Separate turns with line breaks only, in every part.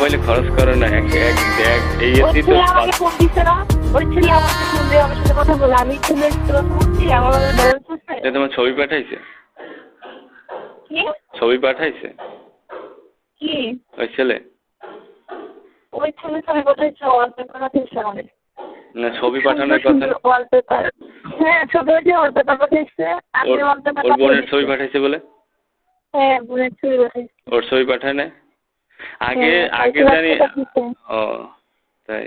মোবাইলে খরচ করে না, এক এক ব্যাগ এই
ওই
এসি তো
ছেলে আমাকে ফোন দিচ্ছে না, ওই ছেলে আমাকে ফোন দিয়ে আমার সাথে কথা বলে, আমি ছেলে করছি আমার ব্যালেন্স আছে।
তোমার ছবি পাঠাইছে?
কি
ছবি পাঠাইছে
কি
ওই ছেলে?
ওই ছেলে ছবি পাঠাইছে, ওয়ালপেপার পাঠাইছে আমাদের।
না, ছবি পাঠানোর কথা না।
ওয়ালপেপার, হ্যাঁ ছোট হয়েছে ওয়ালপেপার পাঠাইছে। আমি ওয়ালপেপার
ওর বোনের ছবি পাঠাইছে বলে?
হ্যাঁ বোনের ছবি পাঠাইছে।
ওর ছবি পাঠায় না আগে? আগে জানি। ও তাই?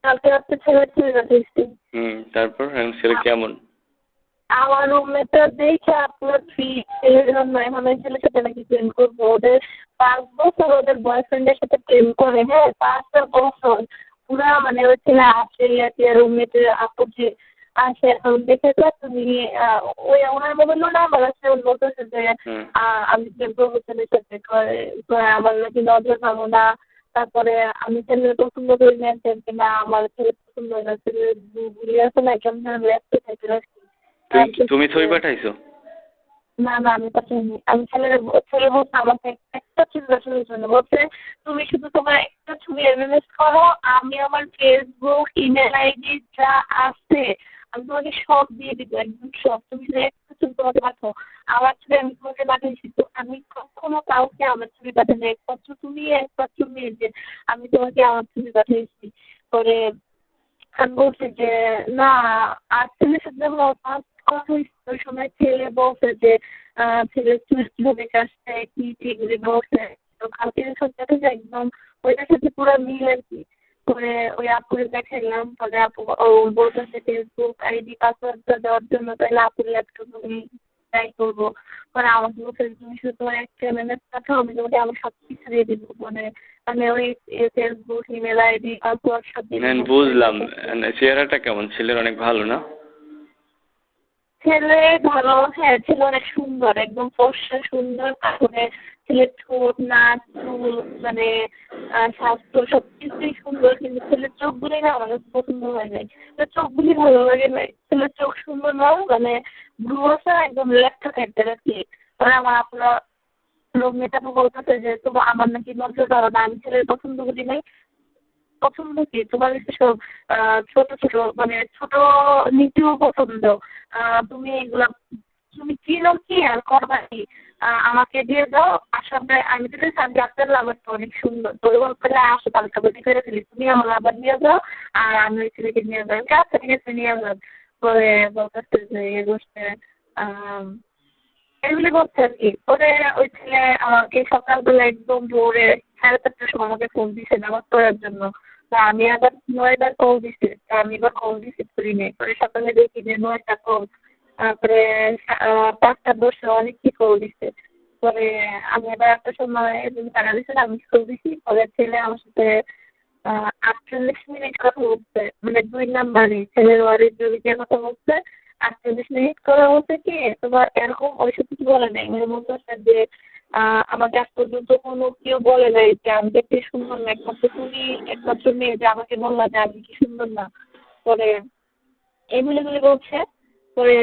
কালকে রাত্রে ছেলের ছবি পাঠাইছি।
তারপর ছেলে কেমন?
আমার রুমমেটটা দেখে আপনার ছেলের জন্য এখন ওই ছেলের সাথে নাকি প্রেম করবো। ওদের 5 বছর ওদের বয়ফ্রেন্ডের সাথে প্রেম করে, হ্যাঁ 5টা বছর পুরা, মানে ওই ছেলে আসে রুমমেটের আপু যে আসে এখন দেখে তো তুমি ওই ওনার মোবাইলও নাম্বার আছে, ওর বলতেছে যে আমি প্রেম করবো ছেলের সাথে, আমার নাকি নজর পাবো না, তারপরে আমি ছেলের পছন্দ করি না, আমার ছেলে পছন্দ হয় না, ছেলে ঘুরে আসে না কেমন ব্যস্ত থাকে।
তুমি ছবি পাঠাইছো?
না না আমি পাঠাইনি। আমি ছেলে বলছে আমাকে একটা ছবি পাঠানোর জন্য, বলছে তুমি শুধু তোমার একটা ছবি এমএমএস করো, আমি আমার ফেসবুক ইমেল আইডি যা আছে আমি তোমাকে সব দিয়ে দিব, একদম সব, তুমি শুধু একটা ছবি তোমাকে পাঠাও। আমার ছবি আমি তোমাকে পাঠিয়েছি, তো আমি কখনো কাউকে আমার ছবি পাঠাই, একমাত্র তুমি একমাত্র মেয়ে যে আমি তোমাকে আমার ছবি পাঠিয়েছি। পরে আমি বলছি যে না, আর ছেলের সাথে কথা হয়েছে ওই সময় ছেলে বলছে যে ছেলের চুল কিভাবে কাটছে কি ঠিক বলছে, তো কালকে সত্যি একদম ওইটার সাথে পুরো মিল আর কি। পরে ওই আপুরে দেখাইলাম, পরে আপু ও বলতেছে ফেসবুক আইডি পাসওয়ার্ডটা দেওয়ার জন্য, তাহলে আপুর ল্যাপটপ আমি ট্রাই করবো। পরে আমাকে বলছে তুমি শুধু তোমার একটা মেসেজ পাঠাও, আমি তোমাকে আমার সব কিছু দিয়ে দিব, মানে ওই ফেসবুক ইমেল আইডি পাসওয়ার্ড সব দিয়ে দিব।
বুঝলাম। চেহারাটা কেমন? ছেলের অনেক ভালো না?
ছেলে ভালো, হ্যাঁ ছেলে অনেক সুন্দর, একদম ফর্সা সুন্দর, তারপরে ছেলের ঠোঁট নাক চুল মানে স্বাস্থ্য সবকিছুই সুন্দর, কিন্তু ছেলের চোখগুলি না আমার কাছে পছন্দ হয় নাই। চোখগুলি ভালো লাগে না, ছেলের চোখ সুন্দর না, মানে ভ্রু আছে একদম লেখা টাইপের আর কি। মানে আমার আপনার রুমমেট আপু বলতেছে যে তোমার আমার নাকি নজর কারো না, আমি ছেলের পছন্দ করি নাই। পছন্দ কি তোমার সব ছোট ছোট মানে ছোট নীতিও পছন্দ, তুমি এগুলা তুমি চিনো কি আর করবা কি, আমাকে দিয়ে দাও। আসলে আমি তো জানি আপনার লাভারটা অনেক সুন্দর, তো বলতে আসো পাল্টাপাল্টি করে ফেলি, তুমি আমার লাভার নিয়ে যাও আর আমি ওই ছেলেকে নিয়ে যাই, আচ্ছা ঠিক আছে নিয়ে যাও। পরে বলতেছে যে এ বসে এগুলি করছে আর কি। পরে ওই ছেলে আমাকে সকালবেলা একদম ভোরে 4:30টার সময় আমাকে ফোন দিয়েছে নামাজ পড়ার জন্য। তা আমি আবার 9বার কল দিছি, তা আমি এবার কল রিসিভ করি নাই। পরে সকালে দেখি যে 9টা কল, তারপরে 5টা 10 অনেক কি কল দিচ্ছে। পরে আমি এবার একটা সময় টাকা দিচ্ছে আমি কল দিছি, পরে ছেলে আমার সাথে 48 মিনিট কথা বলছে, মানে 2 নাম্বারে ছেলের বাড়ির জমিতে কথা বলছে। 48 মিনিট কথা বলছে কি তোমার এরকম ওইসব কিছু বলে নাই, মানে বলতেছে যে আমাকে আজ পর্যন্ত কোনো কেউ বলে নাই যে আমি দেখতে সুন্দর না, একমাত্র তুমি একমাত্র মেয়ে যে আমাকে বললা যে আমি কি সুন্দর না। পরে এগুলি বলছে। পরে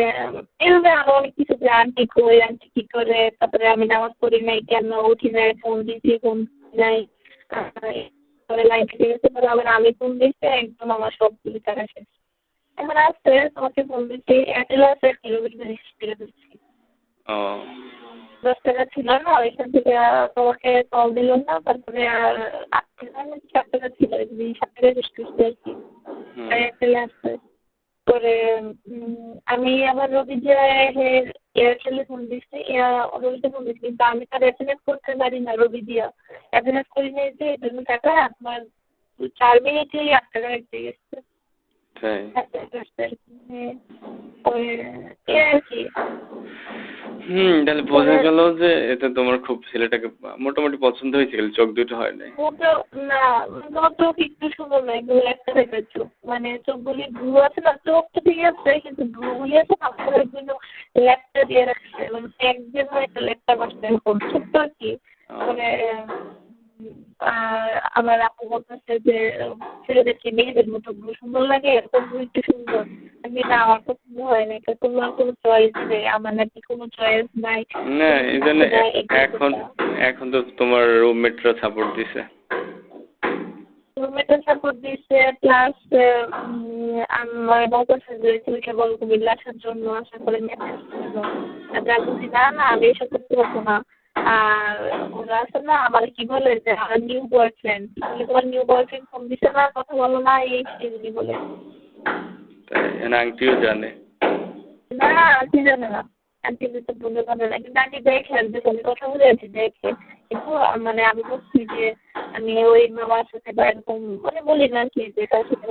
এভাবে আরো অনেক কিছু যে আন্টি কই আন্টি কি করে, তারপরে আমি নামাজ পড়ি নাই কেন, উঠি নাই, ফোন দিয়েছি ফোন নাই, পরে লাইট থেকে গেছে। পরে আবার আমি ফোন দিয়েছি, একদম আমার সবগুলি টাকা শেষ। এখন আসছে তোমাকে ফোন দিচ্ছি, এয়ারটেল আছে কিলোমিটার রেজিস্ট্রি দিচ্ছি। 10 টাকা ছিল না, ওইখান থেকে তোমাকে কল দিল না, তারপরে আর 8 টাকা 7 টাকা ছিল, 7 টাকা রেজিস্ট্রি আর কি এয়ারটেলে আসছে। পরে আমি আবার রবিজে এয়ারটেলে ফোন দিচ্ছি, রবিতে ফোন দিচ্ছি, কিন্তু আমি তার এসএমএস করতে পারি না রবি দিয়া, এসএমএস করি নাই যে এই জন্য টাকা আপনার 4 মিনিটেই 8 টাকা রেখে গেছে।
তাহলে বোঝা গেল যে এটা তোমার খুব ছেলেটাকে মোটামুটি পছন্দ হয়েছে, গেল চোখ দুটো হয় নাই।
না চোখ একটু সুন্দর না, একদম একটা টাইপের চোখ, মানে চোখগুলি ভ্রু আছে না, চোখ তো ঠিক আছে কিন্তু ভ্রুগুলি আছে আপনার জন্য ল্যাপটা দিয়ে রাখছে, মানে একদিন হয়তো ল্যাপটা বসতে এরকম ছোট্ট আর কি। মানে আমার আপু বলতেছে যে ছেলেদেরকে মেয়েদের মতো ভ্রু সুন্দর লাগে, এরকম ভ্রু একটু সুন্দর। আমি না আমার পছন্দ হয় না, তোমার কোনো চয়েস নেই, আমার নাকি কোনো চয়েস নাই
না। এই জন্য এখন তো তোমার রুমমেটরা সাপোর্ট দিছে।
মেন্টাল সাপোর্ট দিচ্ছে প্লাস আমার বলতেছে যে তুমি কেবল কুমিল্লা আসার জন্য আশা করে মেসেজ করলো। তারপরে আমি বলছি না না আমি এসব করতে পারবো না। আর ওরা আছে না আমার কি বলে যে আমার নিউ বয়ফ্রেন্ড, বলে তোমার নিউ বয়ফ্রেন্ড ফোন দিছে না, কথা বলো না, এই এগুলি বলে।
তাই আন্টিও জানে?
না আন্টি জানে না, আন্টি তো বলে জানে না, কিন্তু আন্টি দেখে যে আমি কথা বলে আছি দেখে। কিন্তু মানে আমি বলছি যে আমি ওই মামার সাথে বা এরকম মানে বলি না কি যে তার সাথে